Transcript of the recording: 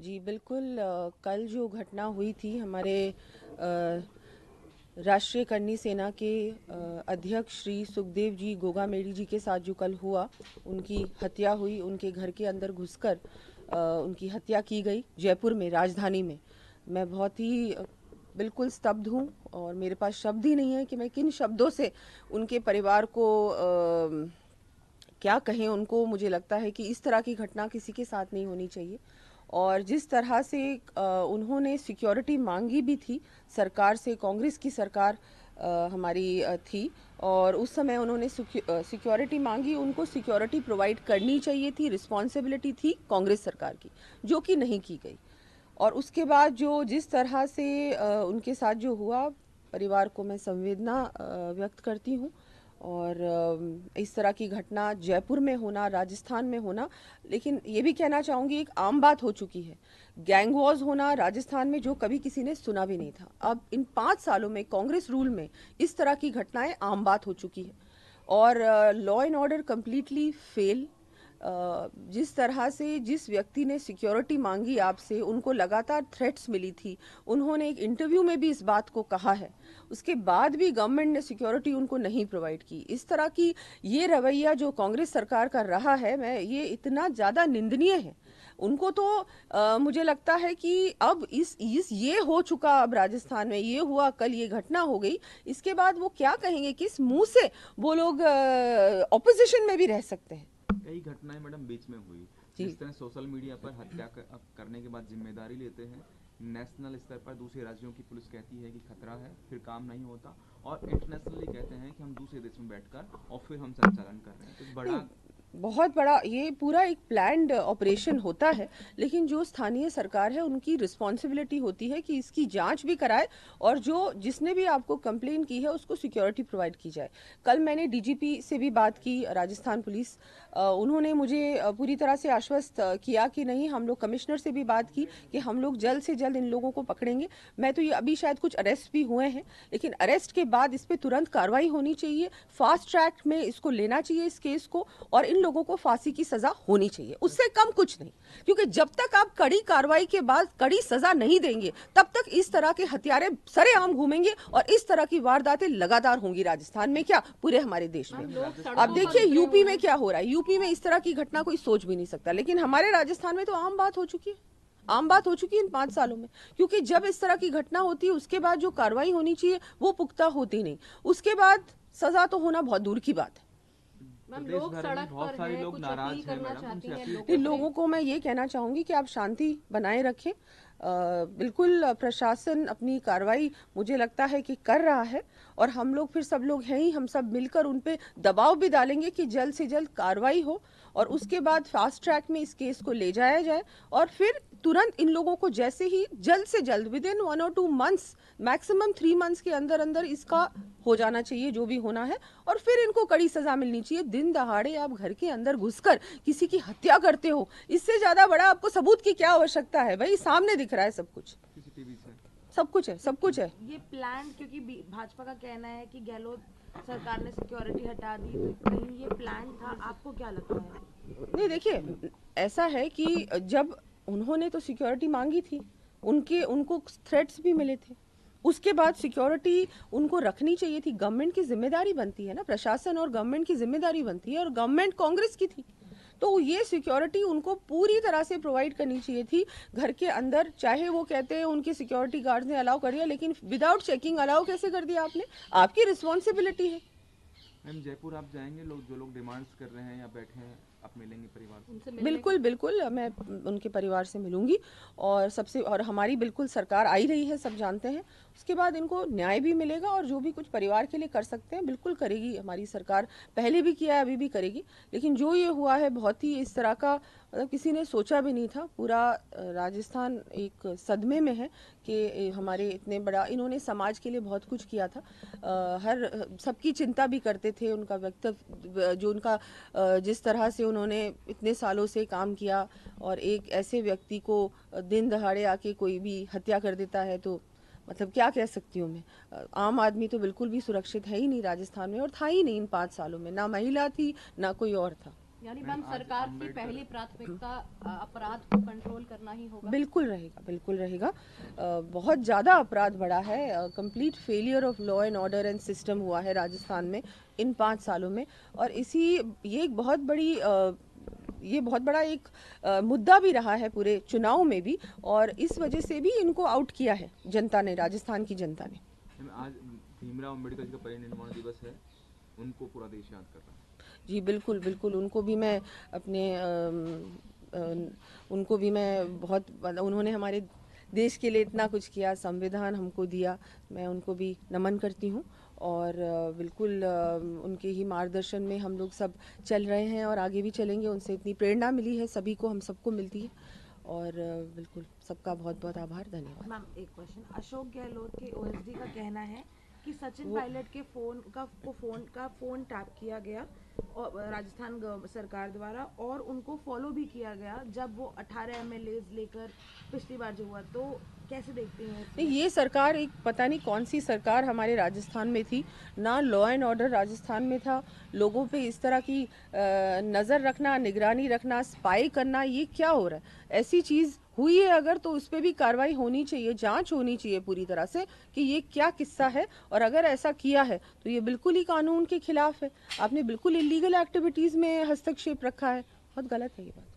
जी बिल्कुल। कल जो घटना हुई थी हमारे राष्ट्रीय करनी सेना के अध्यक्ष श्री सुखदेव जी गोगामेडी जी के साथ जो कल हुआ, उनकी हत्या हुई, उनके घर के अंदर घुसकर उनकी हत्या की गई जयपुर में, राजधानी में। मैं बहुत ही बिल्कुल स्तब्ध हूँ और मेरे पास शब्द ही नहीं है कि मैं किन शब्दों से उनके परिवार को क्या कहें उनको। मुझे लगता है कि इस तरह की घटना किसी के साथ नहीं होनी चाहिए। और जिस तरह से उन्होंने सिक्योरिटी मांगी भी थी सरकार से, कांग्रेस की सरकार हमारी थी, और उस समय उन्होंने सिक्योरिटी मांगी, उनको सिक्योरिटी प्रोवाइड करनी चाहिए थी, रिस्पॉन्सिबिलिटी थी कांग्रेस सरकार की, जो कि नहीं की गई। और उसके बाद जो जिस तरह से उनके साथ जो हुआ, परिवार को मैं संवेदना व्यक्त करती हूँ। और इस तरह की घटना जयपुर में होना, राजस्थान में होना, लेकिन ये भी कहना चाहूँगी एक आम बात हो चुकी है। गैंग वॉर्स होना राजस्थान में जो कभी किसी ने सुना भी नहीं था, अब इन 5 सालों में कांग्रेस रूल में इस तरह की घटनाएं आम बात हो चुकी है। और law and order completely fail. जिस तरह से जिस व्यक्ति ने सिक्योरिटी मांगी आपसे, उनको लगातार थ्रेट्स मिली थी, उन्होंने एक इंटरव्यू में भी इस बात को कहा है, उसके बाद भी गवर्नमेंट ने सिक्योरिटी उनको नहीं प्रोवाइड की। इस तरह की ये रवैया जो कांग्रेस सरकार का रहा है, मैं ये इतना ज़्यादा निंदनीय है। उनको तो मुझे लगता है कि अब इस ये हो चुका, अब राजस्थान में ये हुआ, कल ये घटना हो गई, इसके बाद वो क्या कहेंगे, किस मुंह से वो लोग ऑपोजिशन में भी रह सकते हैं। कई घटनाएं मैडम बीच में हुई, जिस तरह सोशल मीडिया पर हत्या करने के बाद जिम्मेदारी लेते हैं, नेशनल स्तर पर दूसरे राज्यों की पुलिस कहती है कि खतरा है, फिर काम नहीं होता, और इंटरनेशनली कहते हैं कि हम दूसरे देश में बैठकर और फिर हम संचालन कर रहे हैं। तो बड़ा बहुत बड़ा ये पूरा एक प्लान्ड ऑपरेशन होता है, लेकिन जो स्थानीय सरकार है उनकी रिस्पॉन्सिबिलिटी होती है कि इसकी जांच भी कराए, और जो जिसने भी आपको कंप्लेन की है उसको सिक्योरिटी प्रोवाइड की जाए। कल मैंने डीजीपी से भी बात की, राजस्थान पुलिस, उन्होंने मुझे पूरी तरह से आश्वस्त किया कि नहीं, हम लोग कमिश्नर से भी बात की कि हम लोग जल्द से जल्द इन लोगों को पकड़ेंगे। मैं तो ये अभी शायद कुछ अरेस्ट भी हुए हैं, लेकिन अरेस्ट के बाद इस पर तुरंत कार्रवाई होनी चाहिए, फास्ट ट्रैक में इसको लेना चाहिए इस केस को, और इन लोगों को फांसी की सजा होनी चाहिए, उससे कम कुछ नहीं। क्योंकि जब तक आप कड़ी कार्रवाई के बाद कड़ी सजा नहीं देंगे, तब तक इस तरह के हत्यारे सरेआम घूमेंगे और इस तरह की वारदातें लगातार होंगी, राजस्थान में क्या, पूरे हमारे देश में। अब देखिए यूपी में क्या हो रहा है, यूपी में इस तरह की घटना कोई सोच भी नहीं सकता, लेकिन हमारे राजस्थान में तो आम बात हो चुकी है, आम बात हो चुकी है इन 5 सालों में। क्योंकि जब इस तरह की घटना होती है, उसके बाद जो कार्रवाई होनी चाहिए वो पुख्ता होती नहीं, उसके बाद सजा तो होना बहुत दूर की बात है। लोग सड़क बहुत सारे लोग नाराज हैं मैडम, उनसे इन लोगों को मैं ये कहना चाहूँगी कि आप शांति बनाए रखें। बिल्कुल प्रशासन अपनी कार्रवाई मुझे लगता है कि कर रहा है, और हम लोग फिर सब लोग हैं ही, हम सब मिलकर उन पे दबाव भी डालेंगे कि जल्द से जल्द कार्रवाई हो, और उसके बाद फास्ट ट्रैक में इस केस को ले जाया जाए, और फिर तुरंत इन लोगों को जैसे ही जल्द से जल्द विद इन 1 और 2 मंथ्स, मैक्सिमम 3 मंथ्स के अंदर अंदर इसका हो जाना चाहिए जो भी होना है, और फिर इनको कड़ी सजा मिलनी चाहिए। दिन दहाड़े आप घर के अंदर घुसकर किसी की हत्या करते हो, इससे ज्यादा बड़ा आपको सबूत की क्या आवश्यकता है भाई, सामने दिख रहा है सब कुछ, सब कुछ है, सब कुछ है। ये प्लान, क्योंकि भाजपा का कहना है कि गहलोत सरकार ने सिक्योरिटी हटा दी, तो कहीं ये प्लान था, आपको क्या लगता है? नहीं देखिए, ऐसा है कि जब उन्होंने तो सिक्योरिटी मांगी थी, उनको थ्रेट्स भी मिले थे, उसके बाद सिक्योरिटी उनको रखनी चाहिए थी, गवर्नमेंट की जिम्मेदारी बनती है ना, प्रशासन और गवर्नमेंट की जिम्मेदारी बनती है, और गवर्नमेंट कांग्रेस की थी, तो ये सिक्योरिटी उनको पूरी तरह से प्रोवाइड करनी चाहिए थी घर के अंदर। चाहे वो कहते हैं उनके सिक्योरिटी गार्ड्स ने अलाउ कर दिया, लेकिन विदाउट चेकिंग अलाउ कैसे कर दिया आपने, आपकी रिस्पॉन्सिबिलिटी है। मैम जयपुर आप जाएंगे, लोग जो लोग डिमांड्स कर रहे हैं या बैठे हैं, आप मिलेंगे परिवार से? बिल्कुल बिल्कुल, मैं उनके परिवार से मिलूंगी, और सबसे, और हमारी बिल्कुल सरकार आई रही है, सब जानते हैं, उसके बाद इनको न्याय भी मिलेगा, और जो भी कुछ परिवार के लिए कर सकते हैं बिल्कुल करेगी हमारी सरकार, पहले भी किया है, अभी भी करेगी। लेकिन जो ये हुआ है बहुत ही इस तरह का, मतलब किसी ने सोचा भी नहीं था। पूरा राजस्थान एक सदमे में है कि हमारे इतने बड़ा, इन्होंने समाज के लिए बहुत कुछ किया था, हर सबकी चिंता भी करते थे, उनका वक्तव्य जो उनका जिस तरह से उन्होंने इतने सालों से काम किया, और एक ऐसे व्यक्ति को दिन दहाड़े आके कोई भी हत्या कर देता है, तो मतलब क्या कह सकती हूँ मैं। आम आदमी तो बिल्कुल भी सुरक्षित है ही नहीं राजस्थान में, और था ही नहीं इन 5 सालों में, ना महिला थी ना कोई और था। यानी मैम, मैम आज सरकार की अम्बेडकर- पहली प्राथमिकता अपराध को कंट्रोल करना ही होगा। बिल्कुल रहेगा, बिल्कुल रहेगा। बहुत ज़्यादा अपराध बढ़ा है, complete failure of law and order and system हुआ है राजस्थान में इन 5 सालों में। और ये एक बहुत बड़ी ये बहुत बड़ा एक मुद्दा भी रहा है पूरे चुनाव में भी, और इस वजह से भी इनको आउट किया है जनता ने, राजस्थान की जनता ने। मैम, आज भीमराव अम्बेडकर जी का परिनिर्वाण दिवस है, उनको पूरा देश याद कर रहा है। जी बिल्कुल बिल्कुल, उनको भी मैं उनको भी मैं बहुत, उन्होंने हमारे देश के लिए इतना कुछ किया, संविधान हमको दिया, मैं उनको भी नमन करती हूँ। और बिल्कुल उनके ही मार्गदर्शन में हम लोग सब चल रहे हैं और आगे भी चलेंगे। उनसे इतनी प्रेरणा मिली है सभी को, हम सबको मिलती है। और बिल्कुल सबका बहुत बहुत आभार, धन्यवाद। मैम एक क्वेश्चन, अशोक गहलोत के ओएसडी का कहना है कि सचिन पायलट के फोन टैप किया गया और राजस्थान सरकार द्वारा, और उनको फॉलो भी किया गया जब वो 18 एमएलए लेकर पिछली बार जो हुआ, तो कैसे देखते हैं नहीं, ये सरकार एक पता नहीं कौन सी सरकार हमारे राजस्थान में थी, ना लॉ एंड ऑर्डर राजस्थान में था। लोगों पे इस तरह की नज़र रखना, निगरानी रखना, स्पाई करना, ये क्या हो रहा है? ऐसी चीज़ हुई है अगर, तो उस पर भी कार्रवाई होनी चाहिए, जांच होनी चाहिए पूरी तरह से कि ये क्या किस्सा है। और अगर ऐसा किया है तो ये बिल्कुल ही कानून के खिलाफ है। आपने बिल्कुल इलीगल एक्टिविटीज़ में हस्तक्षेप रखा है, बहुत गलत है ये बात।